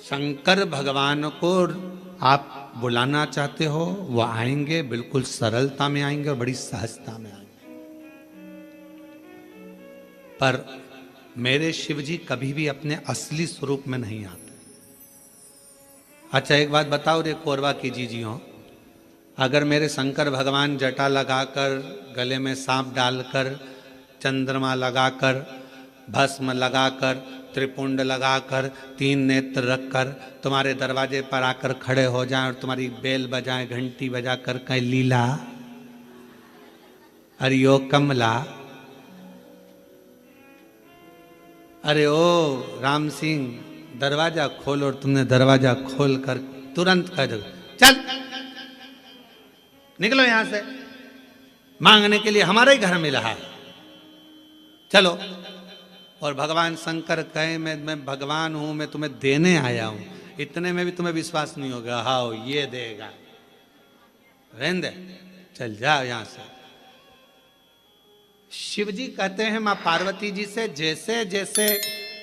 शंकर भगवान को आप बुलाना चाहते हो, वो आएंगे, बिल्कुल सरलता में आएंगे और बड़ी सहजता में आएंगे। पर मेरे शिव जी कभी भी अपने असली स्वरूप में नहीं आते। अच्छा एक बात बताओ रे कोरबा की जी हो, अगर मेरे शंकर भगवान जटा लगाकर, गले में सांप डालकर, चंद्रमा लगाकर, भस्म लगाकर, त्रिपुंड लगाकर, 3 नेत्र रखकर तुम्हारे दरवाजे पर आकर खड़े हो जाएं और तुम्हारी बेल बजाएं, घंटी बजाकर कहें लीला अरे ओ कमला, अरे ओ राम सिंह दरवाजा खोल, और तुमने दरवाजा खोल कर तुरंत कह दो चल निकलो यहां से, मांगने के लिए हमारे ही घर मिला है, चलो। और भगवान शंकर कहे मैं भगवान हूं, मैं तुम्हें देने आया हूं, इतने में भी तुम्हें विश्वास नहीं होगा, हाँ ये देगा, रहने दे, चल जा यहां से। शिव जी कहते हैं मां पार्वती जी से, जैसे जैसे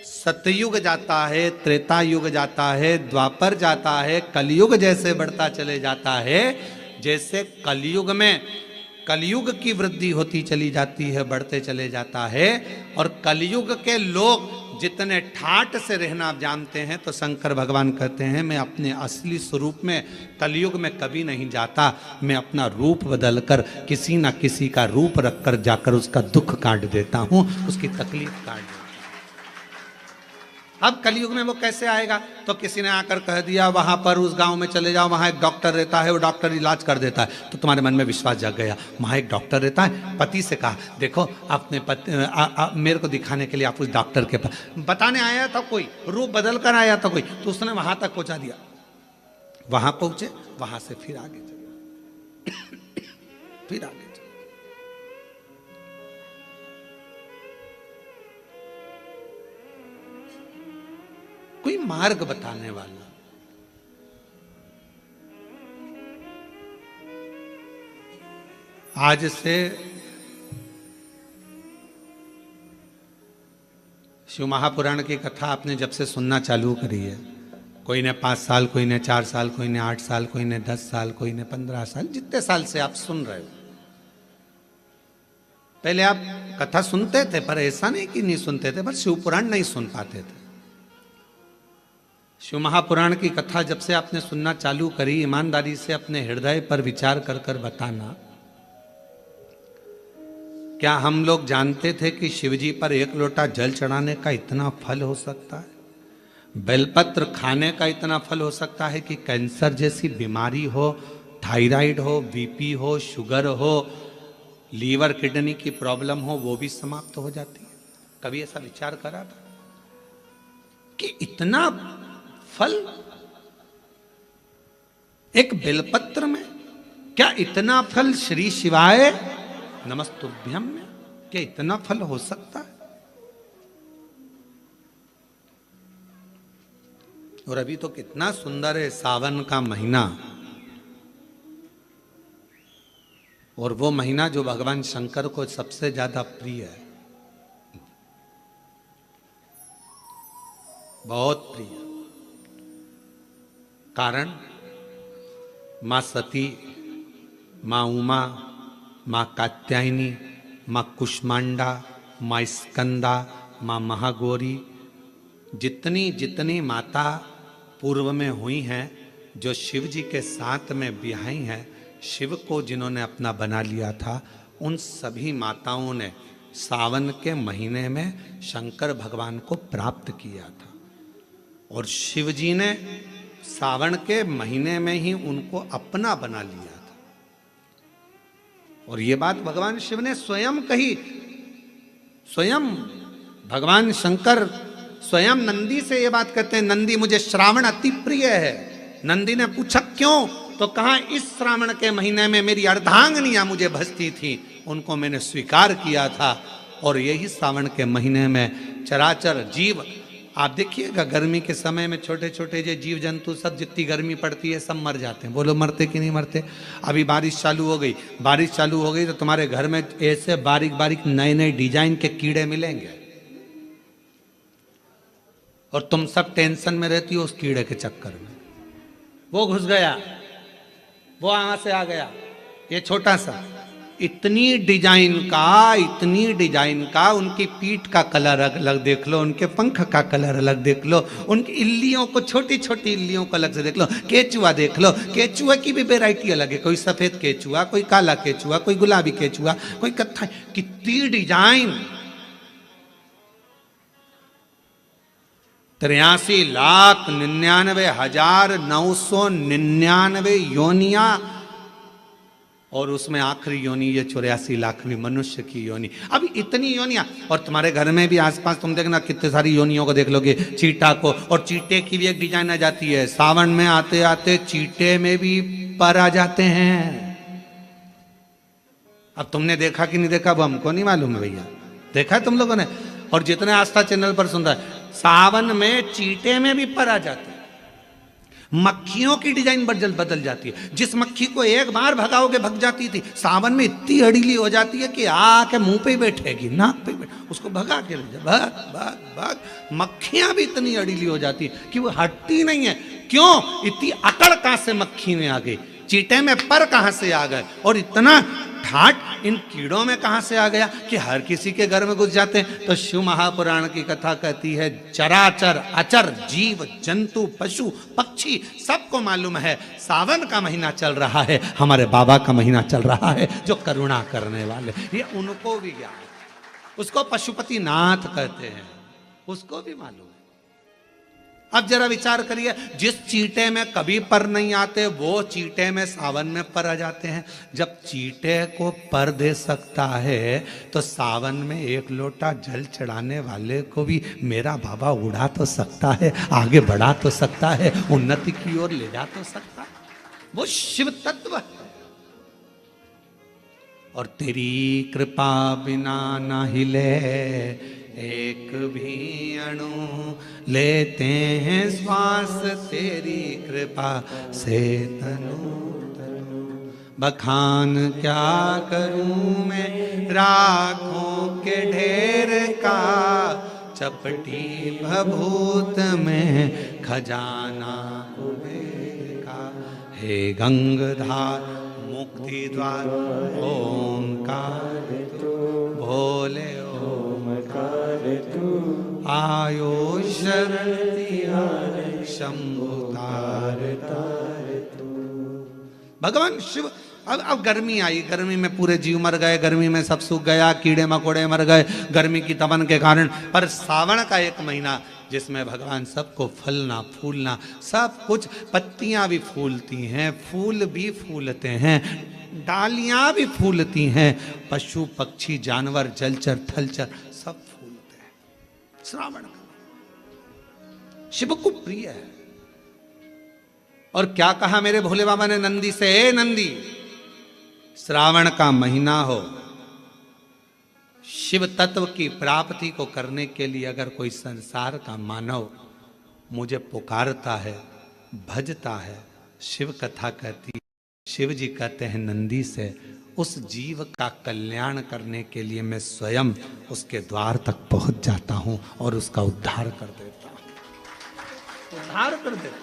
सतयुग जाता है, त्रेता युग जाता है, द्वापर जाता है, कलयुग जैसे बढ़ता चले जाता है, जैसे कलयुग में कलयुग की वृद्धि होती चली जाती है, बढ़ते चले जाता है, और कलयुग के लोग जितने ठाट से रहना आप जानते हैं, तो शंकर भगवान कहते हैं मैं अपने असली स्वरूप में कलयुग में कभी नहीं जाता, मैं अपना रूप बदलकर किसी ना किसी का रूप रखकर जाकर उसका दुख काट देता हूं, उसकी तकलीफ काट देता हूं। अब कलयुग में वो कैसे आएगा? तो किसी ने आकर कह दिया वहां पर उस गांव में चले जाओ, वहां एक डॉक्टर रहता है, वो डॉक्टर इलाज कर देता है, तो तुम्हारे मन में विश्वास जग गया, वहां एक डॉक्टर रहता है। पति से कहा देखो अपने पति मेरे को दिखाने के लिए आप उस डॉक्टर के पास, बताने आया था कोई, रूप बदल कर आया था कोई, तो उसने वहां तक पहुंचा दिया, वहां पहुंचे, वहां से फिर आगे चले फिर आगे चले। कोई मार्ग बताने वाला, आज से शिव महापुराण की कथा आपने जब से सुनना चालू करी है, कोई ने 5 साल, कोई ने 4 साल, कोई ने 8 साल, कोई ने 10 साल, कोई ने 15 साल, जितने साल से आप सुन रहे हो, पहले आप कथा सुनते थे, पर ऐसा नहीं कि नहीं सुनते थे, पर शिव पुराण नहीं सुन पाते थे। शिव महापुराण की कथा जब से आपने सुनना चालू करी, ईमानदारी से अपने हृदय पर विचार कर कर बताना, क्या हम लोग जानते थे कि शिवजी पर 1 लोटा जल चढ़ाने का इतना फल हो सकता है? बेलपत्र खाने का इतना फल हो सकता है कि कैंसर जैसी बीमारी हो, थायराइड हो, बीपी हो, शुगर हो, लीवर किडनी की प्रॉब्लम हो, वो भी समाप्त हो जाती है? कभी ऐसा विचार करा था कि इतना फल एक बेलपत्र में? क्या इतना फल श्री शिवाय नमस्तुभ्यम में, क्या इतना फल हो सकता है? और अभी तो कितना सुंदर है सावन का महीना, और वो महीना जो भगवान शंकर को सबसे ज्यादा प्रिय है, बहुत प्रिय। कारण मां सती, मां उमा, मां कात्यायनी, मां कुष्मांडा, मां स्कंदा, मां महागौरी, जितनी जितनी माता पूर्व में हुई हैं, जो शिव जी के साथ में ब्याही हैं, शिव को जिन्होंने अपना बना लिया था, उन सभी माताओं ने सावन के महीने में शंकर भगवान को प्राप्त किया था, और शिव जी ने सावन के महीने में ही उनको अपना बना लिया था। और ये बात भगवान शिव ने स्वयं कही, स्वयं भगवान शंकर स्वयं नंदी से ये बात कहते हैं, नंदी मुझे श्रावण अति प्रिय है। नंदी ने पूछा क्यों? तो कहा इस श्रावण के महीने में मेरी अर्धांगिनियां मुझे भजती थी, उनको मैंने स्वीकार किया था, और यही सावन के महीने में चराचर जीव, आप देखिएगा गर्मी के समय में छोटे छोटे जो जीव जंतु सब, जितनी गर्मी पड़ती है सब मर जाते हैं। बोलो मरते कि नहीं मरते? अभी बारिश चालू हो गई, बारिश चालू हो गई तो तुम्हारे घर में ऐसे बारीक बारीक नए नए डिजाइन के कीड़े मिलेंगे। और तुम सब टेंशन में रहती हो उस कीड़े के चक्कर में। वो घुस गया, वो वहां से आ गया, ये छोटा सा, इतनी डिजाइन का, उनकी पीठ का कलर अलग देख लो, उनके पंख का कलर अलग देख लो, उनकी इल्लियों को, छोटी छोटी इल्लियों को अलग से देख लो, केचुआ देख लो, केचुआ की भी वैरायटी अलग है, कोई सफेद केचुआ, कोई काला केचुआ, कोई गुलाबी केचुआ, कोई कत्था, कितनी डिजाइन। 83,99,999 योनिया, और उसमें आखिरी योनि ये 84,00,000वीं मनुष्य की योनि। अब इतनी योनियां, और तुम्हारे घर में भी आसपास तुम देखना कितने सारी योनियों को देख लोगे, चीटा को, और चीटे की भी एक डिजाइन आ जाती है। सावन में आते आते चीटे में भी पर आ जाते हैं। अब तुमने देखा कि नहीं देखा वो हमको नहीं मालूम है भैया, देखा है तुम लोगों ने? और जितने आस्था चैनल पर सुन रहा है, सावन में चीटे में भी पर आ जाते हैं। मक्खियों की डिजाइन बदल जाती है। जिस मक्खी को एक बार भगाओगे भग जाती थी, सावन में इतनी अड़ीली हो जाती है कि आके मुंह पे बैठेगी, नाक पे उसको भगा के ले जा, भाग भाग भाग। मक्खियां भी इतनी अड़ीली हो जाती है कि वो हटती नहीं है। क्यों? इतनी अकड़ कहां से मक्खी में आ गई, चीटे में पर कहां से आ गए, और इतना ठाट इन कीड़ों में कहां से आ गया कि हर किसी के घर में घुस जाते हैं। तो शिव महापुराण की कथा कहती है, चराचर अचर जीव जंतु पशु पक्षी सबको मालूम है सावन का महीना चल रहा है, हमारे बाबा का महीना चल रहा है जो करुणा करने वाले, ये उनको भी ज्ञान है। उसको पशुपति नाथ कहते हैं, उसको भी मालूम है। अब जरा विचार करिए, जिस चीटे में कभी पर नहीं आते वो चीटे में सावन में पर आ जाते हैं। जब चीटे को पर दे सकता है तो सावन में एक लोटा जल चढ़ाने वाले को भी मेरा बाबा उड़ा तो सकता है, आगे बढ़ा तो सकता है, उन्नति की ओर ले जा तो सकता है। वो शिव तत्व है। और तेरी कृपा बिना ना हिले एक भी अणु, लेते हैं श्वास तेरी कृपा से तनु तनु। बखान क्या करूं मैं राखों के ढेर का, चपटी भभूत में खजाना कुबेर का। हे गंगाधार मुक्ति द्वार ओंकार तू, भोले ओंकार तू, आयो शरण शंभु तार तार तू। भगवान शिव। अब गर्मी आई, गर्मी में पूरे जीव मर गए, गर्मी में सब सूख गया, कीड़े मकोड़े मर गए गर्मी की तपन के कारण। पर सावन का एक महीना जिसमें भगवान सबको फलना फूलना सब कुछ, पत्तियां भी फूलती हैं, फूल भी फूलते हैं, डालियां भी फूलती हैं, पशु पक्षी जानवर जलचर थलचर सब फूलते हैं। श्रावण का शिव को प्रिय है। और क्या कहा मेरे भोले बाबा ने नंदी से, हे नंदी, श्रावण का महीना हो, शिव तत्व की प्राप्ति को करने के लिए अगर कोई संसार का मानव मुझे पुकारता है, भजता है, शिव कथा कहती है, शिव जी कहते हैं नंदी से, उस जीव का कल्याण करने के लिए मैं स्वयं उसके द्वार तक पहुंच जाता हूं और उसका उद्धार कर देता हूं, उद्धार कर देता हूं।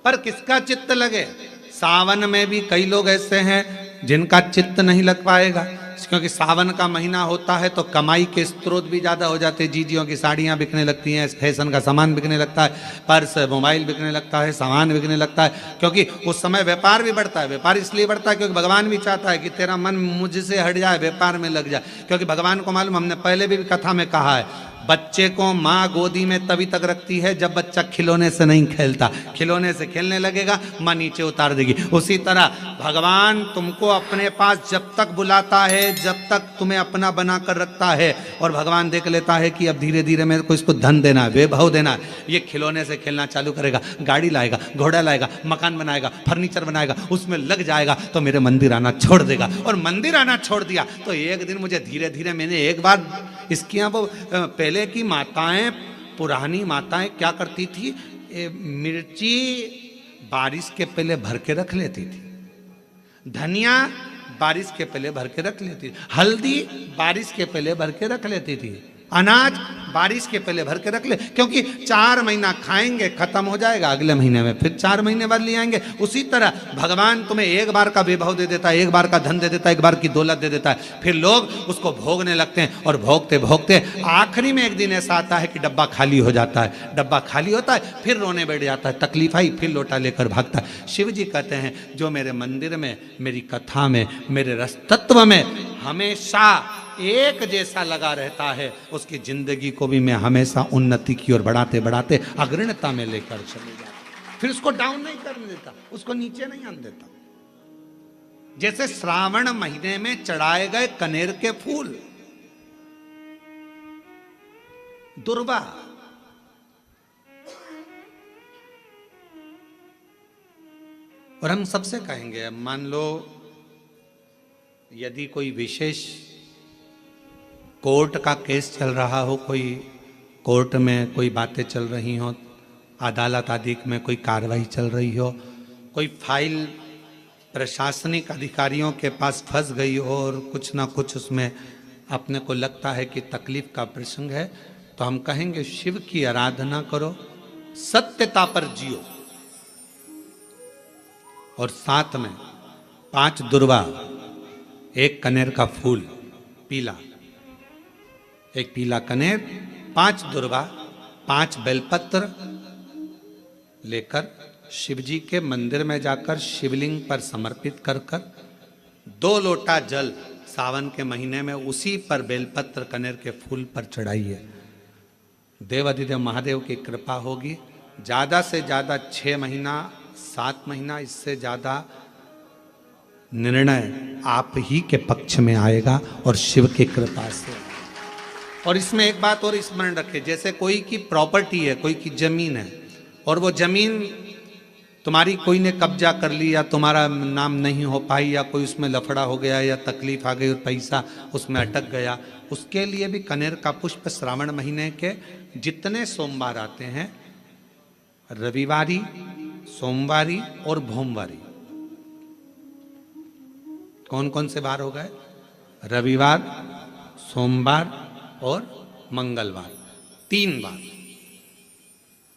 पर किसका चित्त लगे? सावन में भी कई लोग ऐसे हैं जिनका चित्त नहीं लग पाएगा, क्योंकि सावन का महीना होता है तो कमाई के स्रोत भी ज़्यादा हो जाते हैं। जीजियों की साड़ियाँ बिकने लगती हैं, फैशन का सामान बिकने लगता है, पर्स मोबाइल बिकने लगता है, सामान बिकने लगता है, क्योंकि उस समय व्यापार भी बढ़ता है। व्यापार इसलिए बढ़ता है क्योंकि भगवान भी चाहता है कि तेरा मन मुझसे हट जाए, व्यापार में लग जाए। क्योंकि भगवान को मालूम, हमने पहले भी कथा में कहा है, बच्चे को माँ गोदी में तभी तक रखती है जब बच्चा खिलौने से नहीं खेलता। खिलौने से खेलने लगेगा माँ नीचे उतार देगी। उसी तरह भगवान तुमको अपने पास जब तक बुलाता है, जब तक तुम्हें अपना बनाकर रखता है, और भगवान देख लेता है कि अब धीरे धीरे मेरे को इसको धन देना है, वैभव देना है, ये खिलौने से खेलना चालू करेगा, गाड़ी लाएगा, घोड़ा लाएगा, मकान बनाएगा, फर्नीचर बनाएगा, उसमें लग जाएगा तो मेरे मंदिर आना छोड़ देगा। और मंदिर आना छोड़ दिया तो एक दिन मुझे धीरे धीरे, मैंने एक बार इसकी यहाँ वो पहले की माताएं, पुरानी माताएं क्या करती थी, मिर्ची बारिश के पहले भर के रख लेती थी, धनिया बारिश के पहले भर के रख लेती थी, हल्दी बारिश के पहले भर के रख लेती थी, अनाज बारिश के पहले भर के रख ले, क्योंकि 4 महीना खाएंगे, खत्म हो जाएगा, अगले महीने में फिर 4 महीने बाद ले आएंगे। उसी तरह भगवान तुम्हें एक बार का वैभव दे देता है, एक बार का धन दे देता है, एक बार की दौलत दे देता है, फिर लोग उसको भोगने लगते हैं और भोगते भोगते आखिरी में एक दिन ऐसा आता है कि डब्बा खाली हो जाता है। डब्बा खाली होता है, फिर रोने बैठ जाता है, तकलीफ आई, फिर लोटा लेकर भागता है। शिव जी कहते हैं जो मेरे मंदिर में, मेरी कथा में, मेरे रस तत्व में हमेशा एक जैसा लगा रहता है, उसकी जिंदगी को भी मैं हमेशा उन्नति की ओर बढ़ाते बढ़ाते अग्रणता में लेकर चले जाता। फिर उसको डाउन नहीं करने देता, उसको नीचे नहीं आने देता। जैसे श्रावण महीने में चढ़ाए गए कनेर के फूल, दुर्वा, और हम सबसे कहेंगे, मान लो यदि कोई विशेष कोर्ट का केस चल रहा हो, कोई कोर्ट में कोई बातें चल रही हो, अदालत आदि में कोई कार्रवाई चल रही हो, कोई फाइल प्रशासनिक अधिकारियों के पास फंस गई हो और कुछ ना कुछ उसमें अपने को लगता है कि तकलीफ का प्रसंग है, तो हम कहेंगे शिव की आराधना करो, सत्यता पर जियो, और साथ में 5 दुर्वा, 1 कनेर का फूल पीला, 1 पीला कनेर, 5 दुर्वा, 5 बेलपत्र लेकर शिव जी के मंदिर में जाकर शिवलिंग पर समर्पित कर कर 2 लोटा जल सावन के महीने में उसी पर बेलपत्र कनेर के फूल पर चढ़ाइए। देवाधिदेव महादेव की कृपा होगी। ज़्यादा से ज़्यादा 6 महीना 7 महीना, इससे ज़्यादा निर्णय आप ही के पक्ष में आएगा और शिव की कृपा से। और इसमें एक बात और स्मरण रखें, जैसे कोई की प्रॉपर्टी है, कोई की जमीन है, और वो जमीन तुम्हारी कोई ने कब्जा कर ली या तुम्हारा नाम नहीं हो पाई या कोई उसमें लफड़ा हो गया या तकलीफ आ गई और पैसा उसमें अटक गया, उसके लिए भी कनेर का पुष्प श्रावण महीने के जितने सोमवार आते हैं, रविवारी, सोमवारी और भोमवारी, कौन कौन से बार हो गए? रविवार, सोमवार और मंगलवार, 3 बार।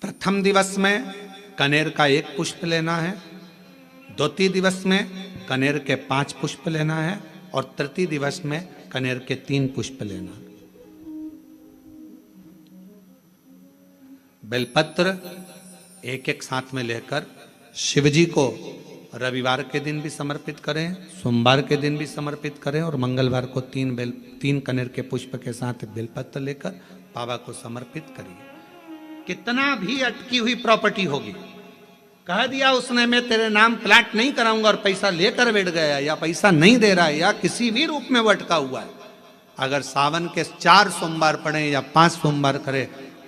प्रथम दिवस में कनेर का 1 पुष्प लेना है, द्वितीय दिवस में कनेर के 5 पुष्प लेना है, और तृतीय दिवस में कनेर के 3 पुष्प लेना है। बेलपत्र 1-1 साथ में लेकर शिव जी को रविवार के दिन भी समर्पित करें, सोमवार के दिन भी समर्पित करें, और मंगलवार को 3 कनेर के पुष्प के साथ बेलपत्र लेकर बाबा को समर्पित करिए। कितना भी अटकी हुई प्रॉपर्टी होगी, कह दिया उसने मैं तेरे नाम प्लाट नहीं कराऊंगा और पैसा लेकर बैठ गया, या पैसा नहीं दे रहा है, या किसी भी रूप में वो अटका हुआ है, अगर सावन के 4 सोमवार पढ़ें या 5 सोमवार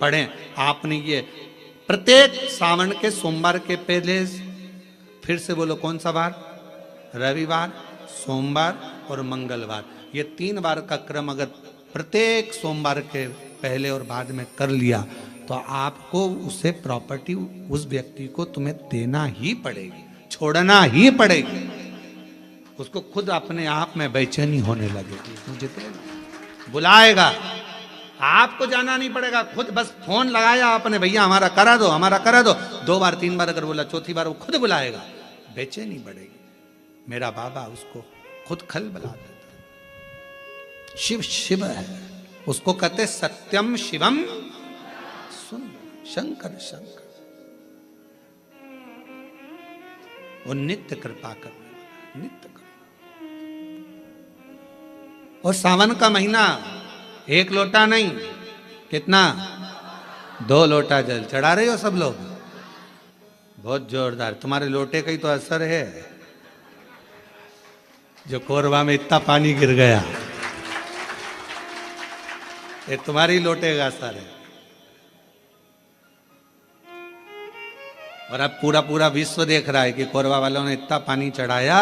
पढ़ें, आपने ये प्रत्येक सावन के सोमवार के पहले, फिर से बोलो कौन सा बार? रविवार, सोमवार और मंगलवार, ये 3 बार का क्रम अगर प्रत्येक सोमवार के पहले और बाद में कर लिया तो आपको उसे प्रॉपर्टी उस व्यक्ति को तुम्हें देना ही पड़ेगी, छोड़ना ही पड़ेगी। उसको खुद अपने आप में बेचैनी होने लगेगी, मुझे बुलाएगा, आपको जाना नहीं पड़ेगा, खुद बस फोन लगाया आपने, भैया हमारा करा दो, हमारा करा दो, 2 बार 3 बार अगर बोला, चौथी बार वो खुद बुलाएगा, बेचैनी बढ़ेगी। मेरा बाबा उसको खुद खल बुला देता। शिव शिव है, उसको कहते सत्यम शिवम सुंदर, शंकर शंकर, वो नित्य कृपा करने वाला, नित्य कृपा। और सावन का महीना 1 लोटा नहीं, कितना? 2 लोटा जल चढ़ा रहे हो सब लोग, बहुत जोरदार। तुम्हारे लोटे का ही तो असर है, जो कोरबा में इतना पानी गिर गया, ये तुम्हारी लोटे का असर है। और अब पूरा पूरा विश्व देख रहा है कि कोरबा वालों ने इतना पानी चढ़ाया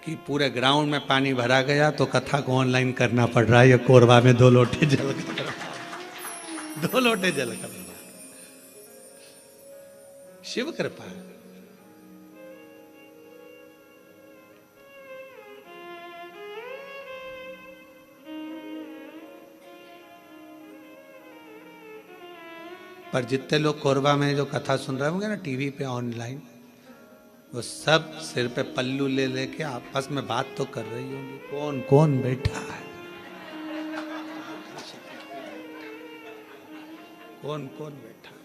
कि पूरे ग्राउंड में पानी भरा गया, तो कथा को ऑनलाइन करना पड़ रहा है, ये कोरबा में 2 लोटे जल कर, 2 लोटे जल कर। शिव कृपा। पर जितने लोग कोरबा में जो कथा सुन रहे होंगे ना टीवी पे ऑनलाइन, वो सब सिर पे पल्लू ले लेके आपस में बात तो कर रही होंगी, कौन कौन बैठा है, कौन कौन बैठा है,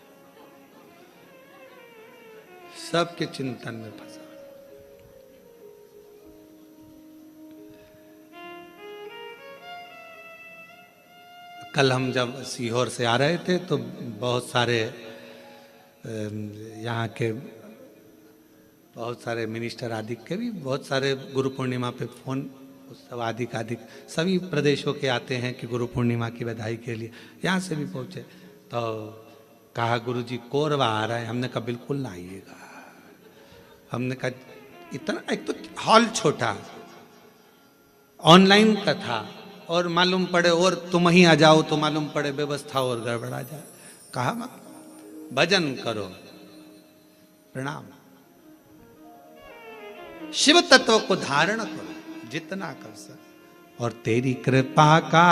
सबके चिंतन में फंसा। कल हम जब सीहोर से आ रहे थे तो बहुत सारे यहाँ के बहुत सारे मिनिस्टर आदि के भी बहुत सारे गुरु पूर्णिमा पे फोन उत्सव आदि सभी प्रदेशों के आते हैं कि गुरु पूर्णिमा की बधाई के लिए, यहाँ से भी पहुँचे तो कहा गुरु जी कोरबा आ रहा है। हमने कहा बिल्कुल ना आइएगा। हमने कहा इतना, एक तो हॉल छोटा, ऑनलाइन कथा, और मालूम पड़े और तुम ही आ जाओ तो मालूम पड़े व्यवस्था और गड़बड़ा जाए। कहा मत, भजन करो, प्रणाम, शिव तत्व को धारण करो जितना कर सक, और तेरी कृपा का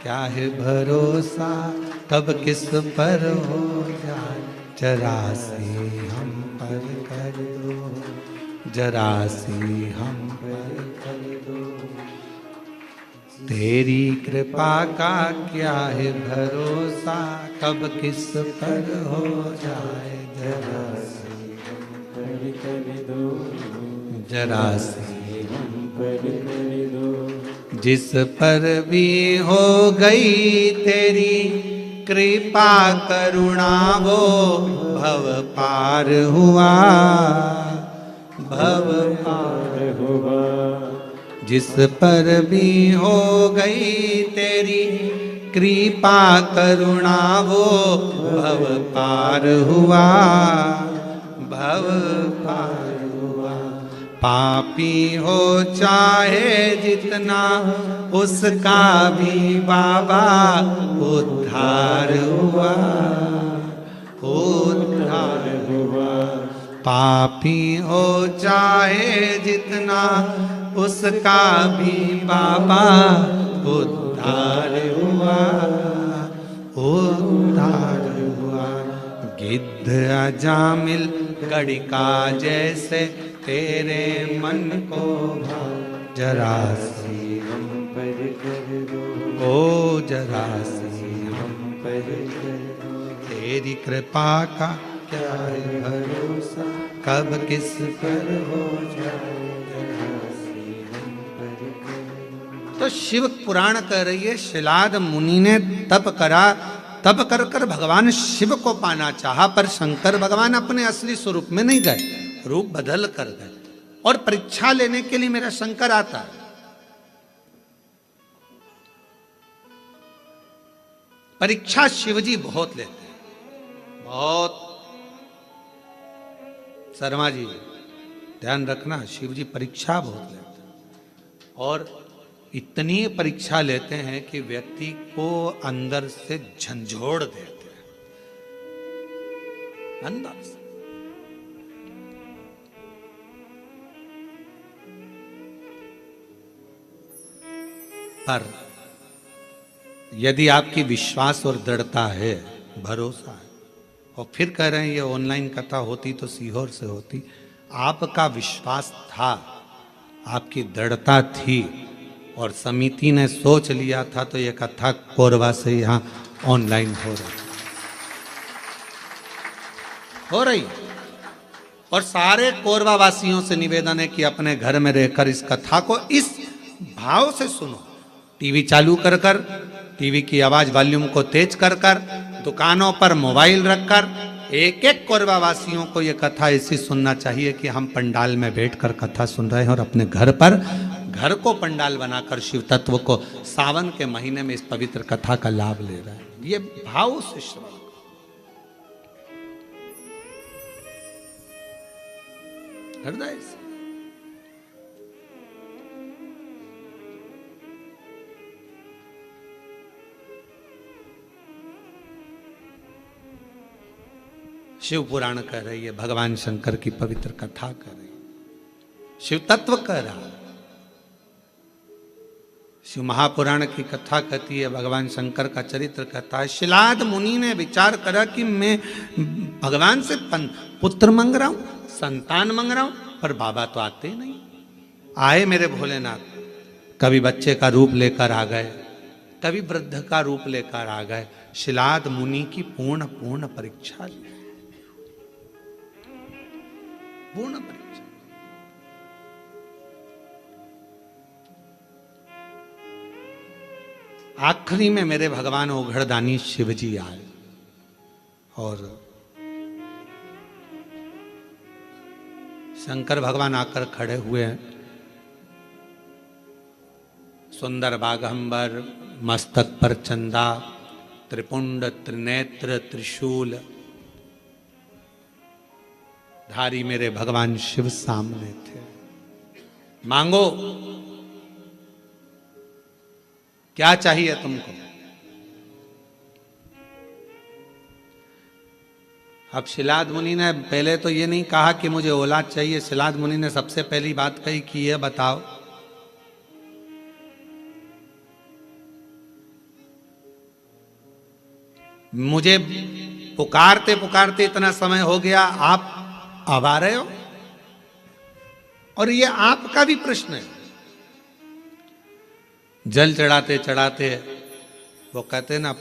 क्या है भरोसा, कब किस पर हो जाए, जरा सी हम पर कर दो, जरा सी हम पर कर दो, तेरी कृपा का क्या है भरोसा, कब किस पर हो जाए, जरा सी हम पर कर दो, जरा सी हम पर कर दो, जिस पर भी हो गई तेरी कृपा करुणा वो भव पार हुआ, भव पार हुआ, जिस पर भी हो गई तेरी कृपा करुणा वो भव पार हुआ, भव पार हुआ, पापी हो चाहे जितना उसका भी बाबा उद्धार हुआ, उद्धार हुआ, पापी हो चाहे जितना उसका भी बाबा उद्धार हुआ, उद्धार हुआ, गिद्ध अजामिल गड़िका जैसे तेरे मन को जरा सी हम पर कर दो, ओ जरा सी हम पर कर दो, तेरी कृपा का क्या है भरोसा, कब किस पर हो जाए, तो शिव पुराण कह रही है शिलाद मुनि ने तप करा, तप कर कर भगवान शिव को पाना चाहा, पर शंकर भगवान अपने असली स्वरूप में नहीं गए, रूप बदल कर गए, और परीक्षा लेने के लिए मेरा शंकर आता है। परीक्षा शिवजी बहुत लेते हैं, बहुत। शर्मा जी ध्यान रखना, शिवजी परीक्षा बहुत लेते हैं, और इतनी परीक्षा लेते हैं कि व्यक्ति को अंदर से झंझोड़ देते हैं, अंदर से। पर यदि आपकी विश्वास और दृढ़ता है, भरोसा है, और फिर कह रहे हैं ये ऑनलाइन कथा होती तो सीहोर से होती, आपका विश्वास था, आपकी दृढ़ता थी, और समिति ने सोच लिया था, तो ये कथा कोरबा से यहाँ ऑनलाइन हो रही। और सारे कोरबा वासियों से निवेदन है कि अपने घर में रहकर इस कथा को इस भाव से सुनो, टीवी चालू कर कर, टीवी की आवाज वॉल्यूम को तेज कर कर, दुकानों पर मोबाइल रखकर, एक एक कोरबा वासियों को ये कथा ऐसी सुनना चाहिए कि हम पंडाल में बैठकर कथा सुन रहे हैं, और अपने घर पर, घर को पंडाल बनाकर शिव तत्व को सावन के महीने में इस पवित्र कथा का लाभ ले रहे हैं। ये भाव से श्रवण, हृदय से। शिव पुराण कह रही है, भगवान शंकर की पवित्र कथा कर रही है, शिव तत्व कह रहा है, शिव महापुराण की कथा कहती है, भगवान शंकर का चरित्र कहता है, शिलाद मुनि ने विचार करा कि मैं भगवान से पुत्र मांग रहा हूं, संतान मांग रहा हूं, पर बाबा तो आते नहीं। आए मेरे भोलेनाथ, कभी बच्चे का रूप लेकर आ गए, कभी वृद्ध का रूप लेकर आ गए। शिलाद मुनि की पूर्ण परीक्षा ली, पूर्ण परीक्षा। आखिरी में मेरे भगवान ओघड़दानी शिव जी आए और शंकर भगवान आकर खड़े हुए हैं। सुंदर बाघंबर, मस्तक पर चंदा, त्रिपुंड त्रिनेत्र त्रिशूल धारी मेरे भगवान शिव सामने थे। मांगो, क्या चाहिए तुमको? अब शिलाद मुनि ने पहले तो ये नहीं कहा कि मुझे औलाद चाहिए। शिलाद मुनि ने सबसे पहली बात कही कि ये बताओ, मुझे पुकारते पुकारते इतना समय हो गया, आप अब आ रहे हो? और ये आपका भी प्रश्न है। जल चढ़ाते चढ़ाते वो कहते ना,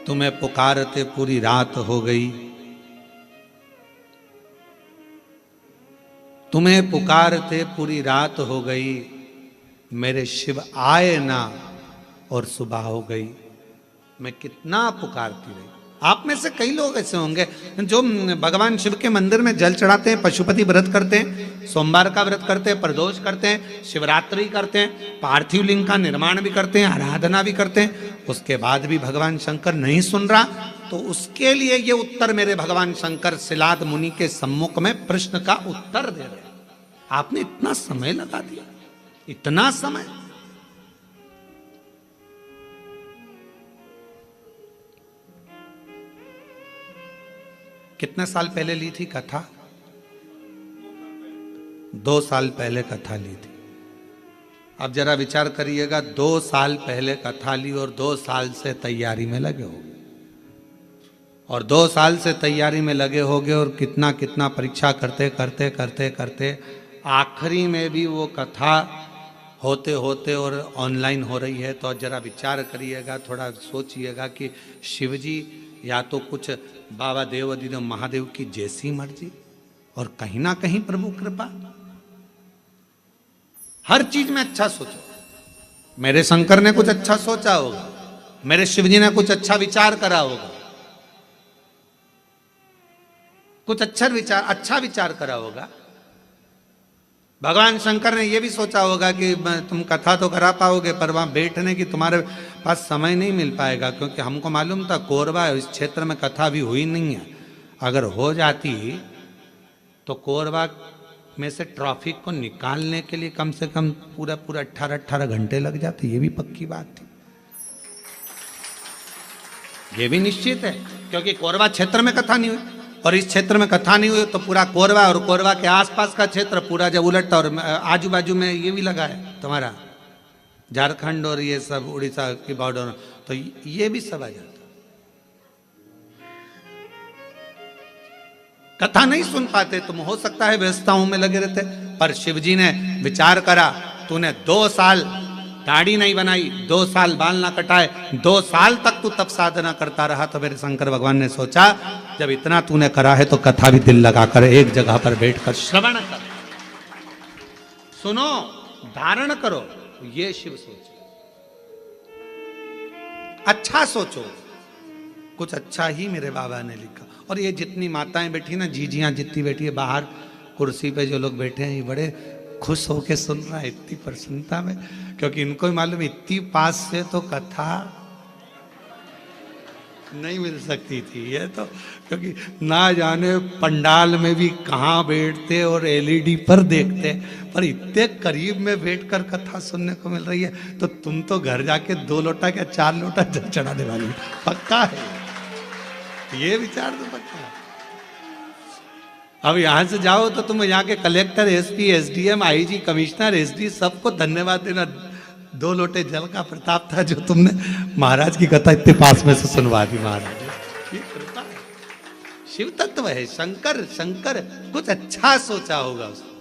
तुम्हें पुकारते पूरी रात हो गई, तुम्हें पुकारते पूरी रात हो गई, मेरे शिव आए ना और सुबह हो गई। मैं कितना पुकारती रही। आप में से कई लोग ऐसे होंगे जो भगवान शिव के मंदिर में जल चढ़ाते हैं, पशुपति व्रत करते हैं, सोमवार का व्रत करते हैं, प्रदोष करते हैं, शिवरात्रि करते हैं, पार्थिव लिंग का निर्माण भी करते हैं, आराधना भी करते हैं, उसके बाद भी भगवान शंकर नहीं सुन रहा। तो उसके लिए ये उत्तर मेरे भगवान शंकर शिलाद मुनि के सम्मुख में प्रश्न का उत्तर दे रहे। आपने इतना समय लगा दिया, इतना समय। कितने साल पहले ली थी कथा? 2 साल पहले कथा ली थी। अब जरा विचार करिएगा, 2 साल पहले कथा ली और 2 साल से तैयारी में लगे हो, और 2 साल से तैयारी में लगे होगे, और कितना कितना परीक्षा करते करते करते करते आखिरी में भी वो कथा होते होते और ऑनलाइन हो रही है। तो जरा विचार करिएगा, थोड़ा सोचिएगा कि शिव जी या तो कुछ बाबा देव अधिदेव महादेव की जैसी मर्जी, और कहीं ना कहीं प्रभु कृपा। हर चीज में अच्छा सोचो। मेरे शंकर ने कुछ अच्छा सोचा होगा, मेरे शिव जी ने कुछ अच्छा विचार करा होगा, कुछ अच्छा विचार करा होगा। भगवान शंकर ने यह भी सोचा होगा कि तुम कथा तो करा पाओगे, पर वहां बैठने की तुम्हारे पास समय नहीं मिल पाएगा, क्योंकि हमको मालूम था कोरबा इस क्षेत्र में कथा भी हुई नहीं है। अगर हो जाती तो कोरबा में से ट्रैफिक को निकालने के लिए कम से कम पूरा 18 घंटे लग जाते। ये भी पक्की बात थी, ये भी निश्चित है, क्योंकि कोरबा क्षेत्र में कथा नहीं हुई, और इस क्षेत्र में कथा नहीं हुई तो पूरा कोरबा और कोरबा के आसपास का क्षेत्र पूरा जब उलटता, और आजू बाजू में ये भी लगा है तुम्हारा झारखंड और ये सब उड़ीसा की बॉर्डर, तो ये भी सब आ जाता। कथा नहीं सुन पाते तुम, हो सकता है व्यवस्थाओं में लगे रहते, पर शिव जी ने विचार करा, तूने 2 साल दाढ़ी नहीं बनाई, 2 साल बाल ना कटाए, 2 साल तक तू तप साधना करता रहा, तो मेरे शंकर भगवान ने सोचा जब इतना तूने करा है तो कथा भी दिल लगाकर एक जगह पर बैठकर श्रवण कर, सुनो, धारण करो। ये शिव सोच, अच्छा सोचो, कुछ अच्छा ही मेरे बाबा ने लिखा। और ये जितनी माताएं बैठी ना, जीजियां जितनी बैठी है बाहर कुर्सी पे, जो लोग बैठे हैं, ये बड़े खुश होके सुन रहा है इतनी प्रसन्नता में, क्योंकि इनको ही मालूम इतनी पास से तो कथा नहीं मिल सकती थी। ये तो क्योंकि ना जाने पंडाल में भी कहाँ बैठते और एलईडी पर देखते, पर इतने करीब में बैठकर कथा सुनने को मिल रही है, तो तुम तो घर जाके 2 लोटा क्या 4 लोटा जल चढ़ाने वाली, पक्का है ये विचार तो पक्का है। अब यहां से जाओ तो तुम यहाँ के collector, SP, SDM, IG, commissioner, SD सबको धन्यवाद देना। 2 लोटे जल का प्रताप था जो तुमने महाराज की कथा इतने पास में से सुनवा दी। महाराज ये कृपा है, शिव तत्व है। शंकर शंकर कुछ अच्छा सोचा होगा उसने,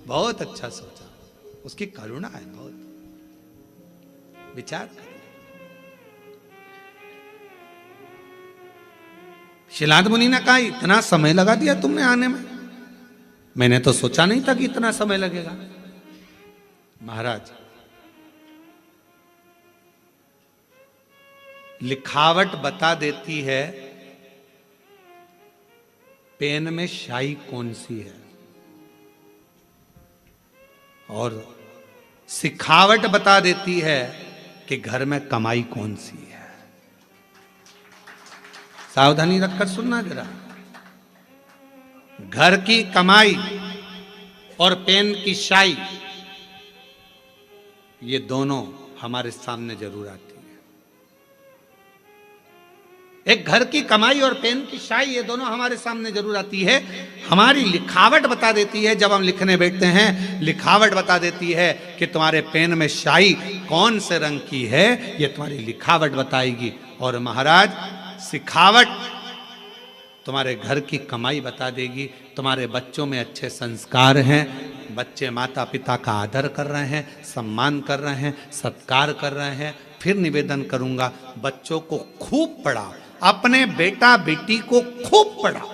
बहुत अच्छा सोचा, उसकी करुणा है बहुत। विचार कर। शिलाद मुनि ने कहा इतना समय लगा दिया तुमने आने में, मैंने तो सोचा नहीं था कि इतना समय लगेगा। महाराज लिखावट बता देती है पेन में स्याही कौन सी है, और सिखावट बता देती है कि घर में कमाई कौन सी है। सावधानी रखकर सुनना जरा। घर की कमाई और पेन की स्याही, ये दोनों हमारे सामने जरूर आती है। एक घर की कमाई और पेन की स्याही, ये दोनों हमारे सामने जरूर आती है। हमारी लिखावट बता देती है, जब हम लिखने बैठते हैं लिखावट बता देती है कि तुम्हारे पेन में स्याही कौन से रंग की है, ये तुम्हारी लिखावट बताएगी। और महाराज सिखावट तुम्हारे घर की कमाई बता देगी। तुम्हारे बच्चों में अच्छे संस्कार हैं, बच्चे माता पिता का आदर कर रहे हैं, सम्मान कर रहे हैं, सत्कार कर रहे हैं। फिर निवेदन करूंगा, बच्चों को खूब पढ़ाओ, अपने बेटा बेटी को खूब पढ़ाओ,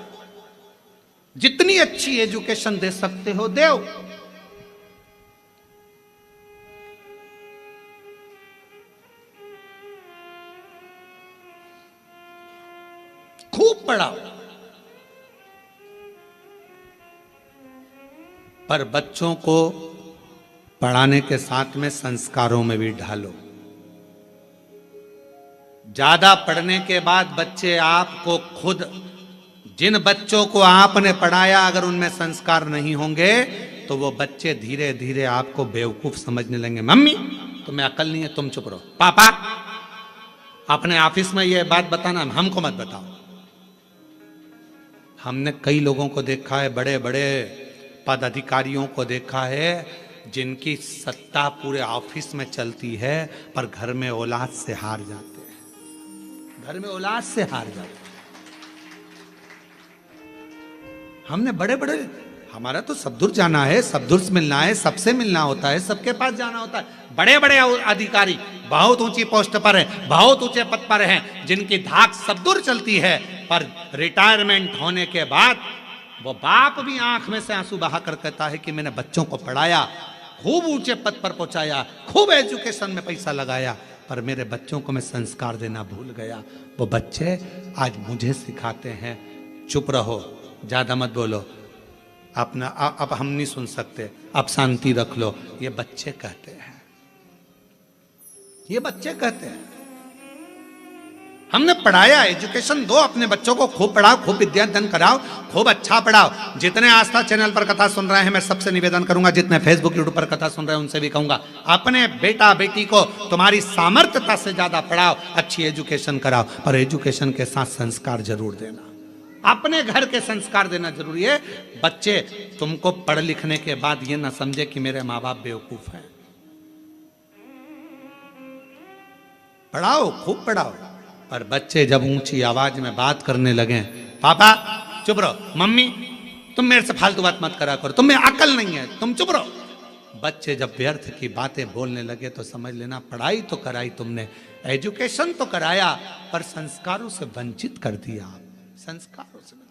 जितनी अच्छी एजुकेशन दे सकते हो दो। खूब पढ़ाओ, पर बच्चों को पढ़ाने के साथ में संस्कारों में भी ढालो। ज्यादा पढ़ने के बाद बच्चे आपको खुद, जिन बच्चों को आपने पढ़ाया अगर उनमें संस्कार नहीं होंगे तो वो बच्चे धीरे धीरे आपको बेवकूफ समझने लगेंगे। मम्मी तुम्हें अकल नहीं है, तुम चुप रहो। पापा अपने ऑफिस में ये बात बताना, हमको मत बताओ। हमने कई लोगों को देखा है, बड़े बड़े पद अधिकारियों को देखा है, जिनकी सत्ता पूरे ऑफिस में चलती है पर घर में औलाद से हार जाते हैं, घर में औलाद से हार जाते हैं। हमने बड़े बड़े, हमारा तो सब दूर जाना है, सब दूर से मिलना है, सबसे मिलना होता है, सबके पास जाना होता है। बड़े बड़े अधिकारी बहुत ऊंची पोस्ट पर हैं, बहुत ऊंचे पद पर हैं, जिनकी धाक सब दूर चलती है, पर रिटायरमेंट होने के बाद वो बाप भी आंख में से आंसू बहाकर कहता है कि मैंने बच्चों को पढ़ाया, खूब ऊंचे पद पर पहुंचाया, खूब एजुकेशन में पैसा लगाया, पर मेरे बच्चों को मैं संस्कार देना भूल गया। वो बच्चे आज मुझे सिखाते हैं, चुप रहो, ज्यादा मत बोलो, अपना अब हम नहीं सुन सकते, अब शांति रख लो। ये बच्चे कहते हैं, ये बच्चे कहते हैं। हमने पढ़ाया, एजुकेशन दो अपने बच्चों को, खूब पढ़ाओ, खूब विद्यादान कराओ, खूब अच्छा पढ़ाओ। जितने आस्था चैनल पर कथा सुन रहे हैं, मैं सबसे निवेदन करूंगा, जितने फेसबुक यूट्यूब पर कथा सुन रहे हैं उनसे भी कहूंगा, अपने बेटा बेटी को तुम्हारी सामर्थ्यता से ज्यादा पढ़ाओ, अच्छी एजुकेशन कराओ, पर एजुकेशन के साथ संस्कार जरूर देना। अपने घर के संस्कार देना जरूरी है। बच्चे तुमको पढ़ लिखने के बाद ये ना समझे कि मेरे माँ बाप बेवकूफ हैं। पढ़ाओ, खूब पढ़ाओ, पर बच्चे जब ऊंची आवाज में बात करने लगे, पापा चुप रहो, मम्मी तुम मेरे से फालतू बात मत करा करो, तुम्हें अकल नहीं है, तुम चुप रहो। बच्चे जब व्यर्थ की बातें बोलने लगे तो समझ लेना पढ़ाई तो कराई तुमने, एजुकेशन तो कराया, पर संस्कारों से वंचित कर दिया। संस्कारों से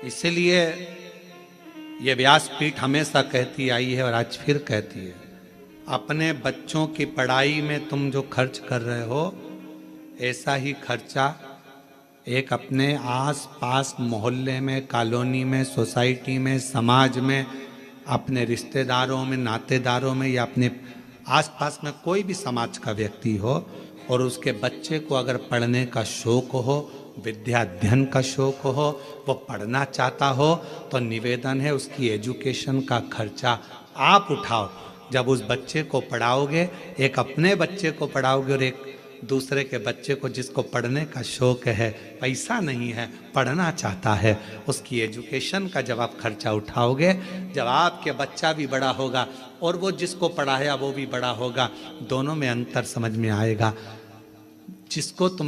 इसीलिए ये व्यासपीठ हमेशा कहती आई है और आज फिर कहती है, अपने बच्चों की पढ़ाई में तुम जो खर्च कर रहे हो, ऐसा ही खर्चा एक अपने आस पास मोहल्ले में, कॉलोनी में, सोसाइटी में, समाज में, अपने रिश्तेदारों में, नातेदारों में, या अपने आसपास में कोई भी समाज का व्यक्ति हो और उसके बच्चे को अगर पढ़ने का शौक हो, विद्या अध्ययन का शौक हो, वो पढ़ना चाहता हो, तो निवेदन है उसकी एजुकेशन का खर्चा आप उठाओ। जब उस बच्चे को पढ़ाओगे, एक अपने बच्चे को पढ़ाओगे और एक दूसरे के बच्चे को, जिसको पढ़ने का शौक है, पैसा नहीं है, पढ़ना चाहता है, उसकी एजुकेशन का जब आप खर्चा उठाओगे, जब आपके बच्चा भी बड़ा होगा और वो जिसको पढ़ाया वो भी बड़ा होगा, दोनों में अंतर समझ में आएगा। जिसको तुम